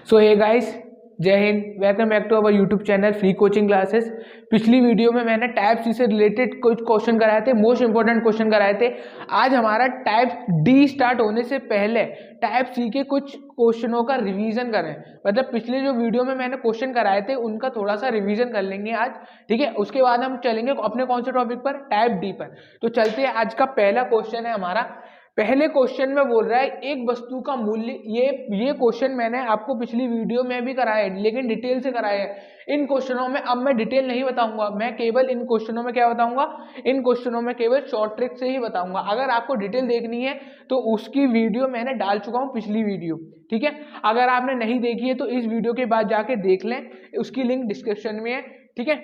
सो hey guys, जय Hind. Welcome back to our YouTube channel free coaching classes. पिछली video में मैंने टाइप सी से रिलेटेड कुछ क्वेश्चन कराए थे, मोस्ट इंपॉर्टेंट क्वेश्चन कराए थे। आज हमारा टाइप डी स्टार्ट होने से पहले टाइप सी के कुछ क्वेश्चनों का रिवीजन करें। मतलब पिछले जो वीडियो में मैंने क्वेश्चन कराए थे उनका थोड़ा सा रिवीजन कर लेंगे आज, ठीक है। उसके बाद हम चलेंगे अपने कौन से टॉपिक पर, टाइप डी पर। तो चलते हैं, आज का पहला क्वेश्चन है हमारा। पहले क्वेश्चन में बोल रहा है एक वस्तु का मूल्य। ये क्वेश्चन मैंने आपको पिछली वीडियो में भी कराया है, लेकिन डिटेल से कराया है। इन क्वेश्चनों में अब मैं डिटेल नहीं बताऊंगा, मैं केवल इन क्वेश्चनों में क्या बताऊंगा, इन क्वेश्चनों में केवल शॉर्ट ट्रिक से ही बताऊंगा। अगर आपको डिटेल देखनी है तो उसकी वीडियो मैंने डाल चुका हूं, पिछली वीडियो, ठीक है। अगर आपने नहीं देखी है तो इस वीडियो के बाद जाके देख लें, उसकी लिंक डिस्क्रिप्शन में है, ठीक है।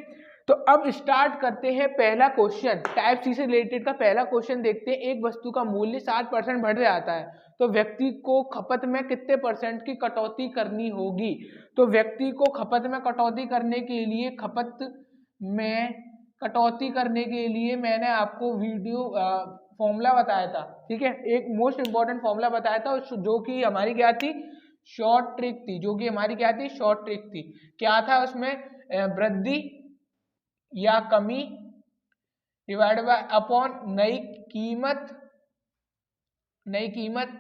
तो अब स्टार्ट करते हैं पहला क्वेश्चन। टाइप सी से रिलेटेड का पहला क्वेश्चन देखते हैं। एक वस्तु का मूल्य 60% बढ़ जाता है तो व्यक्ति को खपत में कितने परसेंट की कटौती करनी होगी। तो व्यक्ति को खपत में कटौती करने के लिए मैंने आपको वीडियो फॉर्मूला बताया था, ठीक है। एक मोस्ट इंपॉर्टेंट फॉर्मूला बताया था जो कि हमारी क्या थी, शॉर्ट ट्रिक थी। शॉर्ट ट्रिक थी। क्या था उसमें, वृद्धि या कमी डिवाइड बाय अपॉन नई कीमत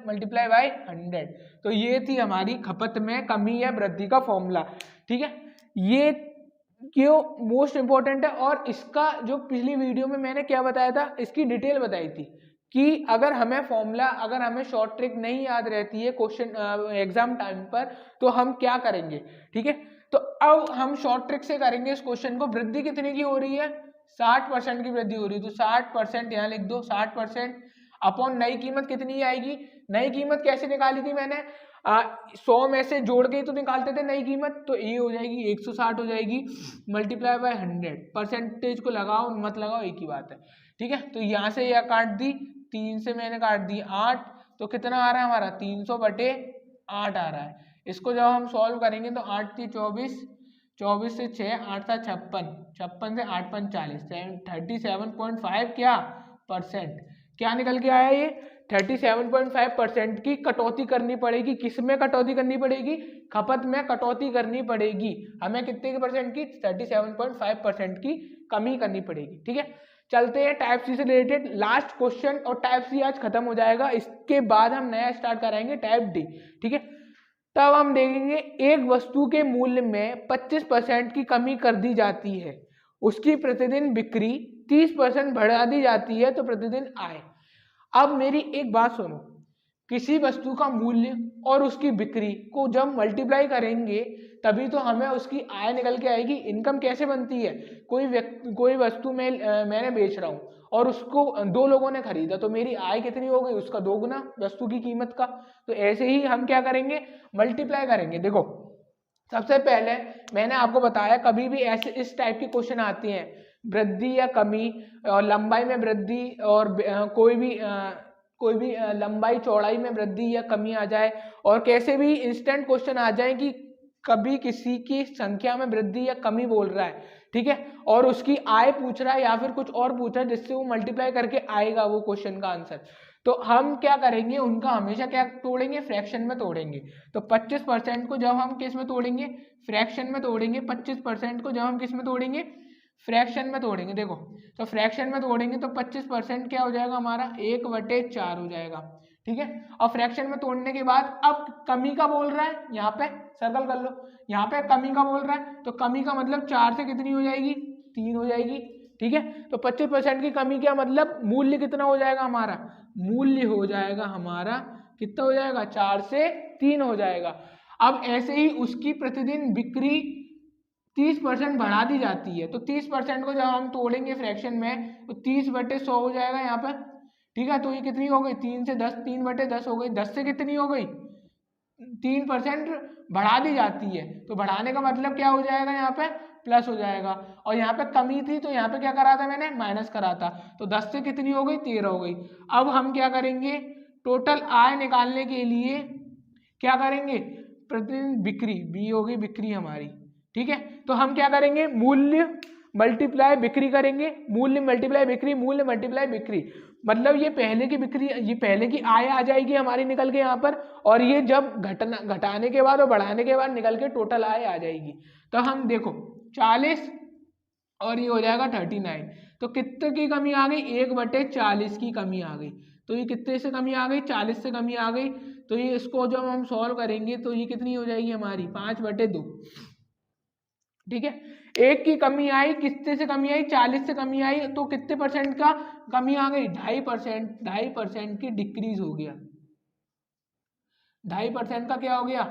मल्टीप्लाई बाय 100। तो ये थी हमारी खपत में कमी या वृद्धि का फॉर्मूला, ठीक है। ये क्यों मोस्ट इंपॉर्टेंट है, और इसका जो पिछली वीडियो में मैंने क्या बताया था, इसकी डिटेल बताई थी कि अगर हमें शॉर्ट ट्रिक नहीं याद रहती है क्वेश्चन एग्जाम टाइम पर तो हम क्या करेंगे, ठीक है। तो अब हम शॉर्ट ट्रिक से करेंगे इस क्वेश्चन को। वृद्धि कितने की हो रही है, 60% की वृद्धि हो रही है, तो 60% यहाँ लिख दो, 60% अपॉन नई कीमत कितनी आएगी। नई कीमत कैसे निकाली थी मैंने, 100 में से जोड़ के ही तो निकालते थे नई कीमत। तो ये हो जाएगी 160 हो जाएगी, मल्टीप्लाई बाय 100। परसेंटेज को लगाओ मत लगाओ एक ही बात है, ठीक है। तो यहाँ से यह काट दी, 3 से मैंने काट दी 8, तो कितना आ रहा है हमारा 300/8 आ रहा है। इसको जब हम सॉल्व करेंगे तो 8 थी 24, 24 से 6, 8 था 56, 56 से 8 5 40, 37.5 क्या परसेंट, क्या निकल के आया ये 37.5% की कटौती करनी पड़ेगी। किस में कटौती करनी पड़ेगी, खपत में कटौती करनी पड़ेगी। हमें कितने के परसेंट की, 37.5% की कमी करनी पड़ेगी, ठीक है। चलते हैं टाइप सी से रिलेटेड लास्ट क्वेश्चन, और टाइप सी आज खत्म हो जाएगा। इसके बाद हम नया स्टार्ट कराएंगे टाइप डी, ठीक है। तब हम देखेंगे एक वस्तु के मूल्य में 25% की कमी कर दी जाती है, उसकी प्रतिदिन बिक्री 30% बढ़ा दी जाती है, तो प्रतिदिन आय। अब मेरी एक बात सुनो, किसी वस्तु का मूल्य और उसकी बिक्री को जब मल्टीप्लाई करेंगे तभी तो हमें उसकी आय निकल के आएगी। इनकम कैसे बनती है, कोई वस्तु मैंने बेच रहा हूँ और उसको 2 लोगों ने खरीदा, तो मेरी आय कितनी हो गई, उसका 2 गुना वस्तु की कीमत का। तो ऐसे ही हम क्या करेंगे, मल्टीप्लाई करेंगे। देखो सबसे पहले मैंने आपको बताया, कभी भी ऐसे इस टाइप के क्वेश्चन आते हैं, वृद्धि या कमी, और लंबाई में वृद्धि, और कोई भी लंबाई चौड़ाई में वृद्धि या कमी आ जाए, और कैसे भी इंस्टेंट क्वेश्चन आ जाए कि कभी किसी की संख्या में वृद्धि या कमी बोल रहा है, ठीक है, और उसकी आय पूछ रहा है या फिर कुछ और पूछ रहा है जिससे वो मल्टीप्लाई करके आएगा वो क्वेश्चन का आंसर। तो हम क्या करेंगे, उनका हमेशा क्या तोड़ेंगे, फ्रैक्शन में तोड़ेंगे। तो 25% को जब हम किस में तोड़ेंगे, फ्रैक्शन में तोड़ेंगे। 25% को जब हम किस में तोड़ेंगे, फ्रैक्शन में तोड़ेंगे। देखो तो फ्रैक्शन में तोड़ेंगे तो 25% क्या हो जाएगा हमारा, 1/4 हो जाएगा, ठीक है। और फ्रैक्शन में तोड़ने के बाद अब कमी का बोल रहा है, यहाँ पे सर्कल कर लो, यहाँ पे कमी का बोल रहा है, तो कमी का मतलब 4 से कितनी हो जाएगी, 3 हो जाएगी, ठीक है। तो 25% की कमी क्या मतलब, मूल्य कितना हो जाएगा हमारा, मूल्य हो जाएगा हमारा कितना हो जाएगा, 4 से 3 हो जाएगा। अब ऐसे ही उसकी प्रतिदिन बिक्री 30% बढ़ा दी जाती है, तो 30% को जब हम तोड़ेंगे फ्रैक्शन में तो 30/100 हो जाएगा यहाँ पर, ठीक है। तो ये कितनी हो गई, 3 से 10, 3/10 हो गई। 10 से कितनी हो गई, 3% बढ़ा दी जाती है, तो बढ़ाने का मतलब क्या हो जाएगा, यहाँ पे प्लस हो जाएगा। और यहाँ पे कमी थी तो यहाँ पे क्या करा था मैंने, माइनस करा था, तो 10 से कितनी हो गई, 13 हो गई। अब हम क्या करेंगे, टोटल आय निकालने के लिए क्या करेंगे, प्रतिदिन बिक्री, बी हो गई बिक्री हमारी, ठीक है। तो हम क्या करेंगे, मूल्य मल्टीप्लाई बिक्री करेंगे, मूल्य मल्टीप्लाई बिक्री, मूल्य मल्टीप्लाई बिक्री। मतलब ये पहले की बिक्री, ये पहले की आय आ जाएगी हमारी निकल के यहाँ पर, और ये जब घटाने के बाद और बढ़ाने के बाद निकल के टोटल आय आ जाएगी। तो हम देखो 40 और ये हो जाएगा 39, तो कितने की कमी आ गई, 1/40 की कमी आ गई। तो ये कितने से कमी आ गई, 40 से कमी आ गई। तो ये इसको जब हम सॉल्व करेंगे तो ये कितनी हो जाएगी हमारी 5/2। ठीक है, एक की कमी आई, कितने से कमी आई, 40 से कमी आई, तो कितने परसेंट का कमी आ गई, 2.5%, 2.5% की डिक्रीज हो गया। 2.5% का क्या हो गया,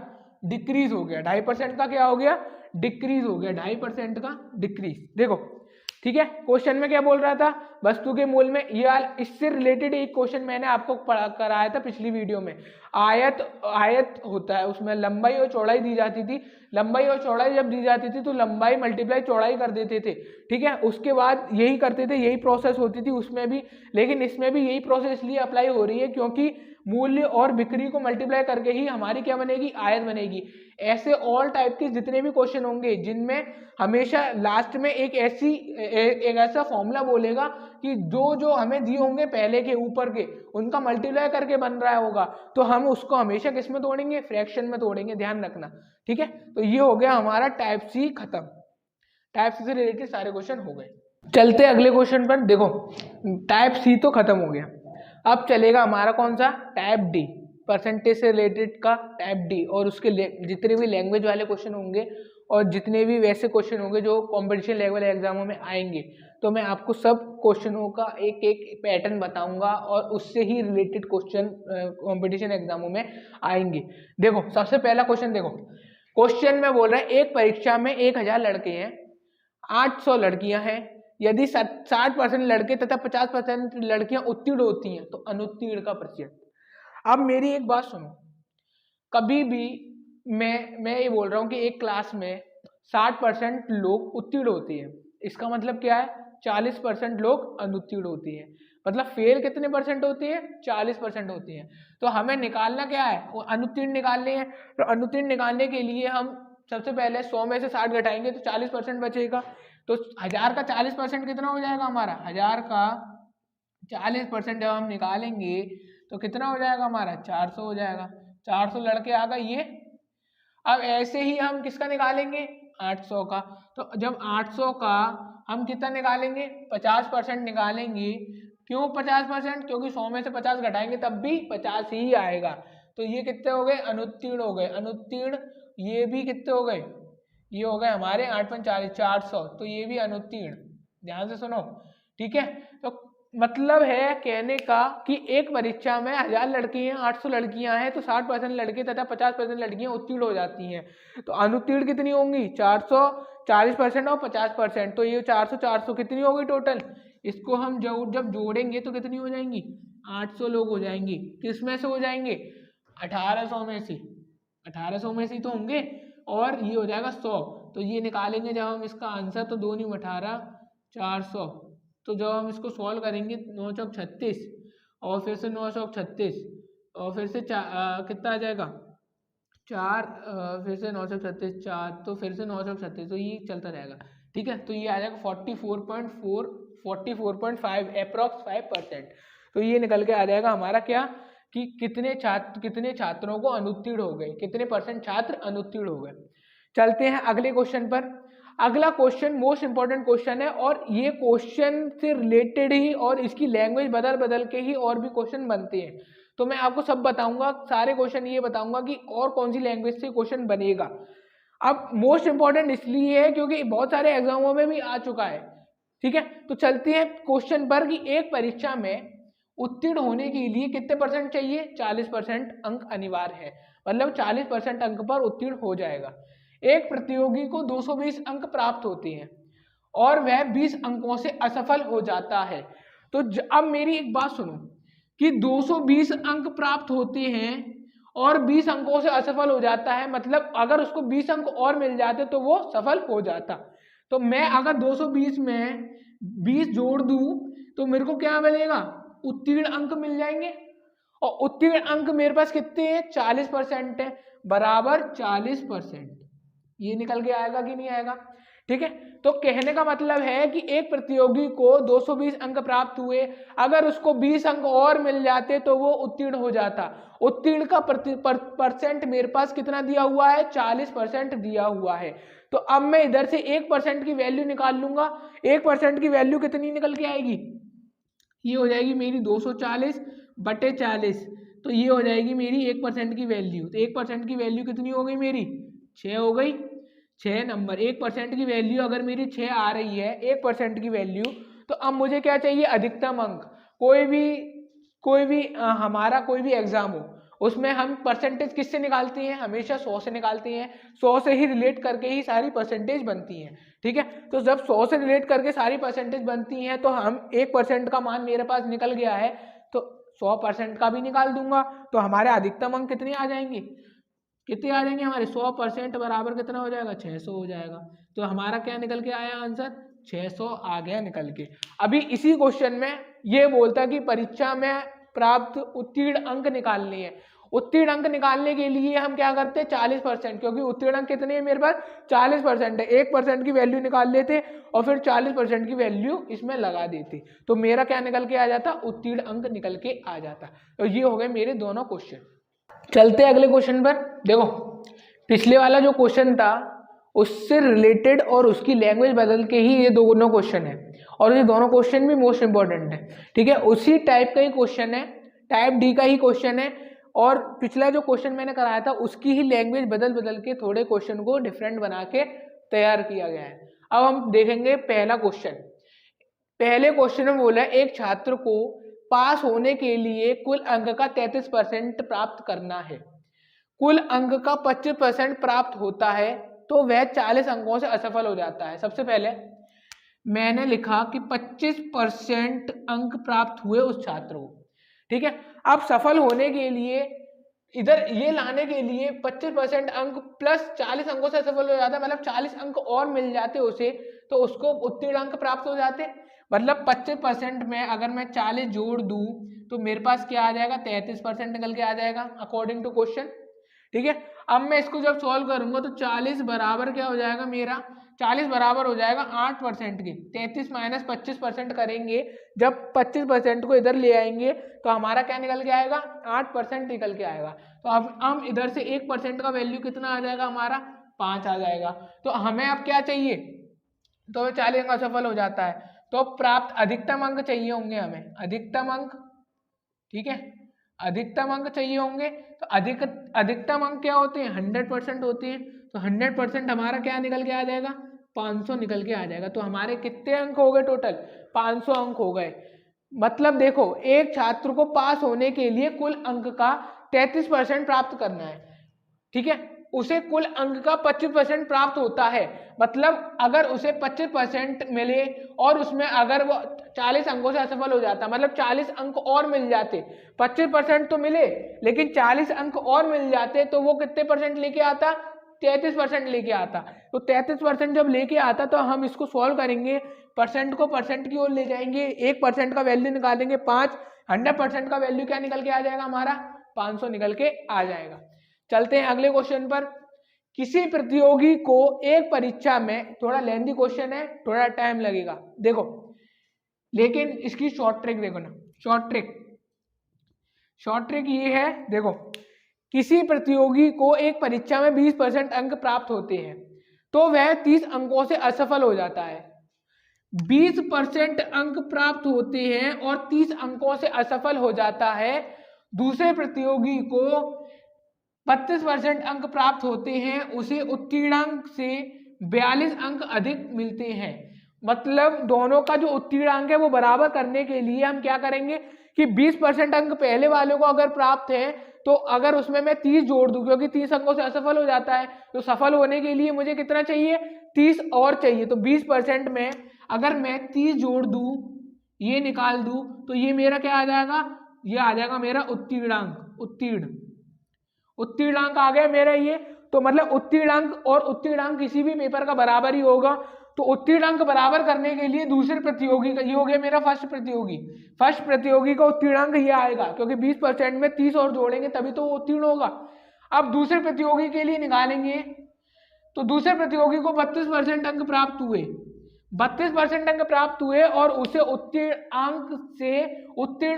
डिक्रीज हो गया। 2.5% का क्या हो गया, डिक्रीज हो गया। 2.5% का डिक्रीज। देखो ठीक है, क्वेश्चन में क्या बोल रहा था, वस्तु के मूल्य में, ये इससे रिलेटेड एक क्वेश्चन मैंने आपको कराया था पिछली वीडियो में। आयत होता है, उसमें लंबाई और चौड़ाई दी जाती थी। लंबाई और चौड़ाई जब दी जाती थी तो लंबाई मल्टीप्लाई चौड़ाई कर देते थे। ठीक है, उसके बाद यही करते थे, यही प्रोसेस होती थी उसमें भी, लेकिन इसमें भी यही प्रोसेस इसलिए अप्लाई हो रही है क्योंकि मूल्य और बिक्री को मल्टीप्लाई करके ही हमारी क्या बनेगी, आयत बनेगी। ऐसे ऑल टाइप के जितने भी क्वेश्चन होंगे जिनमें हमेशा लास्ट में एक ऐसा फॉर्मूला बोलेगा कि जो हमें दिए होंगे पहले के ऊपर के, उनका मल्टीप्लाई करके बन रहा होगा, तो हम उसको हमेशा किस में तोड़ेंगे, फ्रैक्शन में तोड़ेंगे, ध्यान रखना। ठीक है, तो ये हो गया हमारा टाइप सी खत्म। टाइप सी से रिलेटेड सारे क्वेश्चन हो गए। चलते अगले क्वेश्चन पर। देखो टाइप सी तो खत्म हो गया, अब चलेगा हमारा कौन सा, टाइप डी, परसेंटेज से रिलेटेड का टाइप डी। और उसके जितने भी लैंग्वेज वाले क्वेश्चन होंगे और जितने भी वैसे क्वेश्चन होंगे जो कंपटीशन लेवल एग्जामों में आएंगे, तो मैं आपको सब क्वेश्चनों का एक एक पैटर्न बताऊंगा और उससे ही रिलेटेड क्वेश्चन कंपटीशन एग्जामों में आएंगे। देखो सबसे पहला क्वेश्चन देखो, क्वेश्चन में बोल रहा है एक परीक्षा में 1000 लड़के हैं, 800 लड़कियां हैं, यदि 60% लड़के तथा 50% लड़कियां उत्तीर्ण होती हैं तो अनुत्तीर्ण का प्रतिशत। अब मेरी एक बात सुनो, कभी भी मैं ये बोल रहा हूं कि एक क्लास में 60% लोग उत्तीर्ण होते हैं, इसका मतलब क्या है, 40% लोग अनुत्तीर्ण होते हैं। मतलब फेल कितने परसेंट होती है, 40% होती है। तो हमें निकालना क्या है, वो अनुत्तीर्ण निकालने हैं। तो अनुत्तीर्ण निकालने के लिए हम सबसे पहले 100 में से 60 घटाएंगे तो 40% बचेगा। तो 1000 का 40% कितना हो जाएगा हमारा, 1000 का 40% जब हम निकालेंगे तो कितना हो जाएगा हमारा, 400 हो जाएगा। 400 लड़के आ गए ये। अब ऐसे ही हम किसका निकालेंगे, 800 का। तो जब 800 का हम कितना निकालेंगे, 50% निकालेंगे। क्यों 50%, क्योंकि 100 में से 50 घटाएंगे तब भी 50 ही आएगा। तो ये कितने हो गए, अनुत्तीर्ण हो गए। अनुत्तीर्ण ये भी कितने हो गए, ये हो गए हमारे 8×40 400, तो ये भी अनुत्तीर्ण। ध्यान से सुनो, ठीक है। तो मतलब है कहने का कि एक परीक्षा में 1000 लड़की हैं, 800 लड़कियां हैं, तो 60% लड़के तथा 50% लड़कियां उत्तीर्ण हो जाती हैं। तो अनुत्तीर्ण कितनी होंगी, 400, 40% और 50%। तो ये 400 400 कितनी होगी टोटल, इसको हम जब जोड़ेंगे तो कितनी हो जाएंगी, 800 लोग हो जाएंगे। किस में से हो जाएंगे, 1800 में से। 1800 में से तो होंगे, और ये हो जाएगा 100। तो ये निकालेंगे जब हम इसका आंसर, तो 2 × 18 400। तो जब हम इसको सॉल्व करेंगे 9 चौक 36, और फिर से 9 चौक 36, और फिर से कितना आ जाएगा 4, फिर से 9 चौक 36 4, तो फिर से 9 चौक 36, तो ये चलता रहेगा। ठीक है, तो ये आ जाएगा 44.4 44.5 अप्रॉक्स 5%। तो ये निकल के आ जाएगा हमारा क्या, कि कितने छात्रों को अनुत्तीर्ण हो गए, कितने % छात्र अनुत्तीर्ण हो गए। चलते हैं अगले क्वेश्चन पर। अगला क्वेश्चन मोस्ट इंपॉर्टेंट क्वेश्चन है, और ये क्वेश्चन से रिलेटेड ही और इसकी लैंग्वेज बदल बदल के ही और भी क्वेश्चन बनते हैं। तो मैं आपको सब बताऊंगा, सारे क्वेश्चन ये बताऊंगा कि और कौन सी लैंग्वेज से क्वेश्चन बनेगा। अब मोस्ट इंपॉर्टेंट इसलिए है क्योंकि बहुत सारे एग्जामों में भी आ चुका है। ठीक है, तो चलते हैं क्वेश्चन पर कि एक परीक्षा में उत्तीर्ण होने के लिए कितने % चाहिए, 40% अंक अनिवार्य है। मतलब 40% अंक पर उत्तीर्ण हो जाएगा। एक प्रतियोगी को 220 अंक प्राप्त होते हैं और वह 20 अंकों से असफल हो जाता है। तो अब मेरी एक बात सुनो कि 220 अंक प्राप्त होते हैं और 20 अंकों से असफल हो जाता है, मतलब अगर उसको 20 अंक और मिल जाते तो वो सफल हो जाता। तो मैं अगर 220 में 20 जोड़ दूं तो मेरे को क्या मिलेगा, उत्तीर्ण अंक मिल जाएंगे। और उत्तीर्ण अंक मेरे पास कितने हैं, 40% है, बराबर 40%। ये निकल के आएगा कि नहीं आएगा। ठीक है। तो कहने का मतलब है कि एक प्रतियोगी को 220 अंक प्राप्त हुए, अगर उसको 20 अंक और मिल जाते तो वो उत्तीर्ण हो जाता। उत्तीर्ण का परसेंट मेरे पास कितना दिया हुआ है, 40% दिया हुआ है। तो अब मैं इधर से 1% की वैल्यू निकाल लूंगा। 1% की वैल्यू कितनी निकल के आएगी, ये हो जाएगी मेरी 240/40। तो ये हो जाएगी मेरी 1% की वैल्यू। तो 1% की वैल्यू कितनी हो गई मेरी, 6 हो गई। 6 नंबर, 1% की वैल्यू अगर मेरी 6 आ रही है 1% की वैल्यू, तो अब मुझे क्या चाहिए, अधिकतम अंक। कोई भी हमारा कोई भी एग्जाम हो, उसमें हम परसेंटेज किससे निकालते हैं, हमेशा 100 से निकालते हैं। 100 से ही रिलेट करके ही सारी परसेंटेज बनती हैं। ठीक है, तो जब 100 से रिलेट करके सारी परसेंटेज बनती हैं, तो हम 1% का मान मेरे पास निकल गया है, तो 100% का भी निकाल दूंगा। तो हमारे अधिकतम अंक कितने आ जाएंगे, कितने आ जाएंगे हमारे, 100% बराबर कितना हो जाएगा, 600 हो जाएगा। तो हमारा क्या निकल के आया आंसर, 600 आ गया निकल के। अभी इसी क्वेश्चन में ये बोलता कि परीक्षा में प्राप्त उत्तीर्ण अंक निकालने हैं। उत्तीर्ण अंक निकालने के लिए हम क्या करते हैं, 40%, क्योंकि उत्तीर्ण अंक कितने हैं मेरे पास, 40% है। 1% की वैल्यू निकाल लेते और फिर 40% की वैल्यू इसमें लगा देते, तो मेरा क्या निकल के आ जाता, उत्तीर्ण अंक निकल के आ जाता। तो ये हो गए मेरे दोनों क्वेश्चन। चलते अगले क्वेश्चन पर। देखो पिछले वाला जो क्वेश्चन था उससे रिलेटेड और उसकी लैंग्वेज बदल के ही ये दोनों क्वेश्चन है, और ये दोनों क्वेश्चन भी मोस्ट इंपॉर्टेंट है। ठीक है, उसी टाइप का ही क्वेश्चन है, टाइप डी का ही क्वेश्चन है, और पिछला जो क्वेश्चन मैंने कराया था उसकी ही लैंग्वेज बदल बदल के थोड़े क्वेश्चन को डिफरेंट बना के तैयार किया गया है। अब हम देखेंगे पहला क्वेश्चन। पहले क्वेश्चन में बोला है एक छात्र को पास होने के लिए कुल अंक का 33% प्राप्त करना है, कुल अंक का 25% प्राप्त होता है तो वह 40 अंकों से असफल हो जाता है। सबसे पहले मैंने लिखा कि 25% अंक प्राप्त हुए उस छात्र को। ठीक है, अब सफल होने के लिए इधर ये लाने के लिए 25% अंक प्लस 40 अंकों से असफल हो जाता है, मतलब 40 अंक और मिल जाते उसे, तो उसको उत्तीर्ण अंक प्राप्त हो जाते। मतलब 25% में अगर मैं 40 जोड़ दूं तो मेरे पास क्या आ जाएगा, 33% निकल के आ जाएगा अकॉर्डिंग टू क्वेश्चन। ठीक है, अब मैं इसको जब सॉल्व करूंगा तो 40 बराबर क्या हो जाएगा मेरा, 40 बराबर हो जाएगा 8% के। 33 माइनस 25% करेंगे, जब 25% को इधर ले आएंगे तो हमारा क्या निकल के आएगा, 8% निकल के आएगा। तो अब हम इधर से 1% का वैल्यू कितना आ जाएगा हमारा, 5 आ जाएगा। तो हमें अब क्या चाहिए, तो 40 अंक असफल हो जाता है, तो प्राप्त अधिकतम अंक चाहिए होंगे हमें, अधिकतम अंक। ठीक है, अधिकतम अंक चाहिए होंगे, तो अधिकतम अंक क्या होते हैं, 100% होते हैं। तो 100% हमारा क्या निकल के आ जाएगा, 500 निकल के आ जाएगा। तो हमारे कितने अंक हो गए टोटल, 500 अंक हो गए। मतलब देखो एक छात्र को पास होने के लिए कुल अंक का 33% प्राप्त करना है। ठीक है, उसे कुल अंक का 25% प्राप्त होता है, मतलब अगर उसे 25% मिले और उसमें अगर वो 40 अंकों से असफल हो जाता, मतलब 40 अंक और मिल जाते, 25% तो मिले लेकिन 40 अंक और मिल जाते, तो वो कितने परसेंट लेके आता, 33% लेके आता। तो 33% जब लेके आता तो हम इसको सॉल्व करेंगे, परसेंट को परसेंट की ओर ले जाएंगे, 1% का वैल्यू निकालेंगे 5, 100% का वैल्यू क्या निकल के आ जाएगा हमारा, 500 निकल के आ जाएगा। चलते हैं अगले क्वेश्चन पर। किसी प्रतियोगी को एक परीक्षा में, थोड़ा लेंथी क्वेश्चन है, थोड़ा टाइम लगेगा देखो, लेकिन इसकी शॉर्ट ट्रिक देखो ना, शॉर्ट ट्रिक ये है, देखो किसी प्रतियोगी को एक परीक्षा में 20% अंक प्राप्त होते हैं तो वह 30 अंकों से असफल हो जाता है। 20% अंक प्राप्त होते हैं और 30 अंकों से असफल हो जाता है। दूसरे प्रतियोगी को 25% अंक प्राप्त होते हैं, उसे उत्तीर्णांक से 42 अंक अधिक मिलते हैं। मतलब दोनों का जो उत्तीर्णांक है वो बराबर करने के लिए हम क्या करेंगे कि 20% अंक पहले वाले को अगर प्राप्त है तो अगर उसमें मैं 30 जोड़ दूं, क्योंकि 30 अंकों से असफल हो जाता है, तो सफल होने के लिए मुझे कितना चाहिए, 30 और चाहिए। तो 20% में अगर मैं 30 जोड़ दूं, ये निकाल दूं, तो ये मेरा क्या आ जाएगा, ये आ जाएगा मेरा उत्तीर्णांक, उत्तीर्णांक आ गया मेरा ये। तो मतलब उत्तीर्णांक और उत्तीर्णांक किसी भी पेपर का बराबर ही होगा। तो उत्तीर्णांक बराबर करने के लिए दूसरे प्रतियोगी का, ये हो गया मेरा फर्स्ट प्रतियोगी का उत्तीर्णांक ये आएगा, क्योंकि 20% में 30 और जोड़ेंगे तभी तो वो उत्तीर्ण होगा। अब दूसरे प्रतियोगी के लिए निकालेंगे, तो दूसरे प्रतियोगी को 32% अंक प्राप्त हुए, 32% अंक प्राप्त हुए और उसे उत्तीर्ण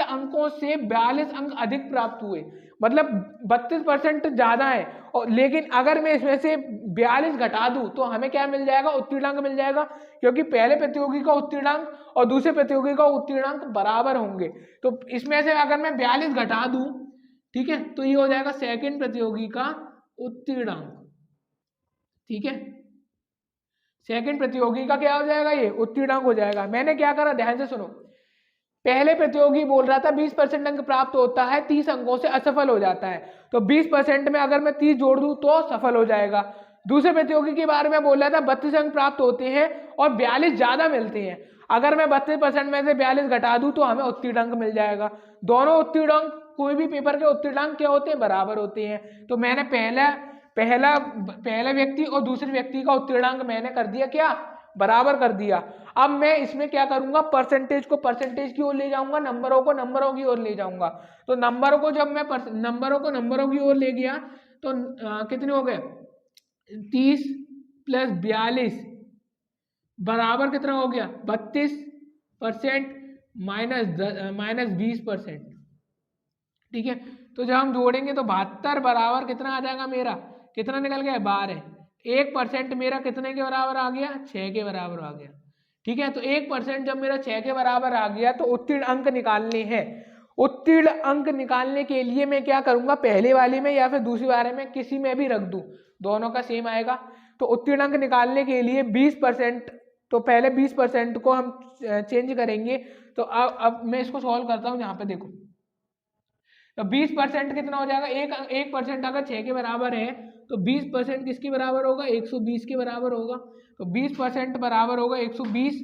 अंकों से 42 अंक अधिक प्राप्त हुए, मतलब 32% ज्यादा है। और लेकिन अगर मैं इसमें से 42 घटा दूं तो हमें क्या मिल जाएगा, उत्तीर्ण अंक मिल जाएगा, क्योंकि पहले प्रतियोगी का उत्तीर्ण अंक और दूसरे प्रतियोगी का उत्तीर्ण अंक बराबर होंगे। तो इसमें से अगर मैं 42 घटा दूं, ठीक है, तो ये हो जाएगा सेकंड प्रतियोगी का उत्तीर्ण अंक, ठीक है, सेकंड प्रतियोगी का क्या हो जाएगा, ये उत्तीर्ण अंक हो जाएगा। मैंने क्या करा, ध्यान से सुनो, पहले प्रतियोगी बोल रहा था 20% अंक प्राप्त होता है, 30 अंकों से असफल हो जाता है, तो 20% में अगर मैं 30 जोड़ दूं तो सफल हो जाएगा। दूसरे प्रतियोगी के बारे में बोल रहा था 32 अंक प्राप्त होते हैं और 42 ज्यादा मिलते हैं, अगर मैं 32% में से 42 घटा दूं तो हमें उत्तीर्ण अंक मिल जाएगा। दोनों उत्तीर्ण अंक, कोई भी पेपर के उत्तीर्ण अंक क्या होते हैं, बराबर होते हैं। तो मैंने पहला व्यक्ति और दूसरे व्यक्ति का उत्तीर्णांक मैंने कर दिया क्या, बराबर कर दिया। अब मैं इसमें क्या करूंगा, परसेंटेज को परसेंटेज की ओर ले जाऊंगा, नंबरों को नंबरों की ओर ले जाऊंगा। तो नंबरों को जब मैं नंबरों को नंबरों की ओर ले गया तो कितने हो गए, 30 + 42 बराबर कितना हो गया, 32% -20%, ठीक है। तो जब हम जोड़ेंगे तो 72 बराबर कितना आ जाएगा, मेरा कितना निकल गया, 12। 1% मेरा कितने के बराबर आ गया, 6 के बराबर आ गया, ठीक है। तो 1% जब मेरा 6 के बराबर आ गया तो उत्तीर्ण अंक निकालने हैं। उत्तीर्ण अंक निकालने के लिए मैं क्या करूंगा, पहले वाले में या फिर दूसरी वाले में किसी में भी रख दूं, दोनों का सेम आएगा। तो उत्तीर्ण अंक निकालने के लिए 20%, तो पहले 20% को हम चेंज करेंगे। तो अब मैं इसको सॉल्व करता हूँ, यहाँ पे देखो, तो 20% कितना हो जाएगा, 1% अगर 6 के बराबर है तो 20% किसके बराबर होगा, 120 के बराबर होगा। तो 20% बराबर होगा 120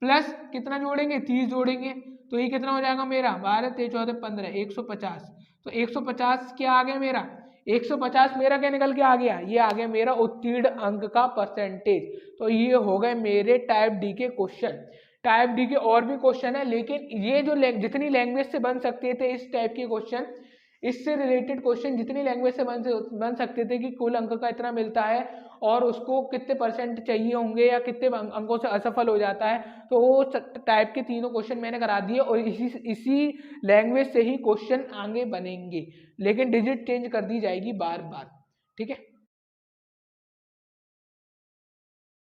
प्लस कितना जोड़ेंगे, 30 जोड़ेंगे, तो ये कितना हो जाएगा मेरा, 12 13 14 15 150। तो 150 क्या आ गया मेरा, 150 मेरा क्या निकल के आ गया, ये आ गया मेरा उत्तीर्ण अंक का परसेंटेज। तो ये हो गए मेरे टाइप डी के क्वेश्चन। टाइप डी के और भी क्वेश्चन है, लेकिन ये जो जितनी लैंग्वेज से बन सकते थे इस टाइप के क्वेश्चन, इससे रिलेटेड क्वेश्चन जितनी लैंग्वेज से बन सकते थे कि कुल अंक का इतना मिलता है और उसको कितने परसेंट चाहिए होंगे या कितने अंकों से असफल हो जाता है, तो वो टाइप के तीनों क्वेश्चन मैंने करा दिए और इसी लैंग्वेज से ही क्वेश्चन आगे बनेंगे, लेकिन डिजिट चेंज कर दी जाएगी बार बार, ठीक है।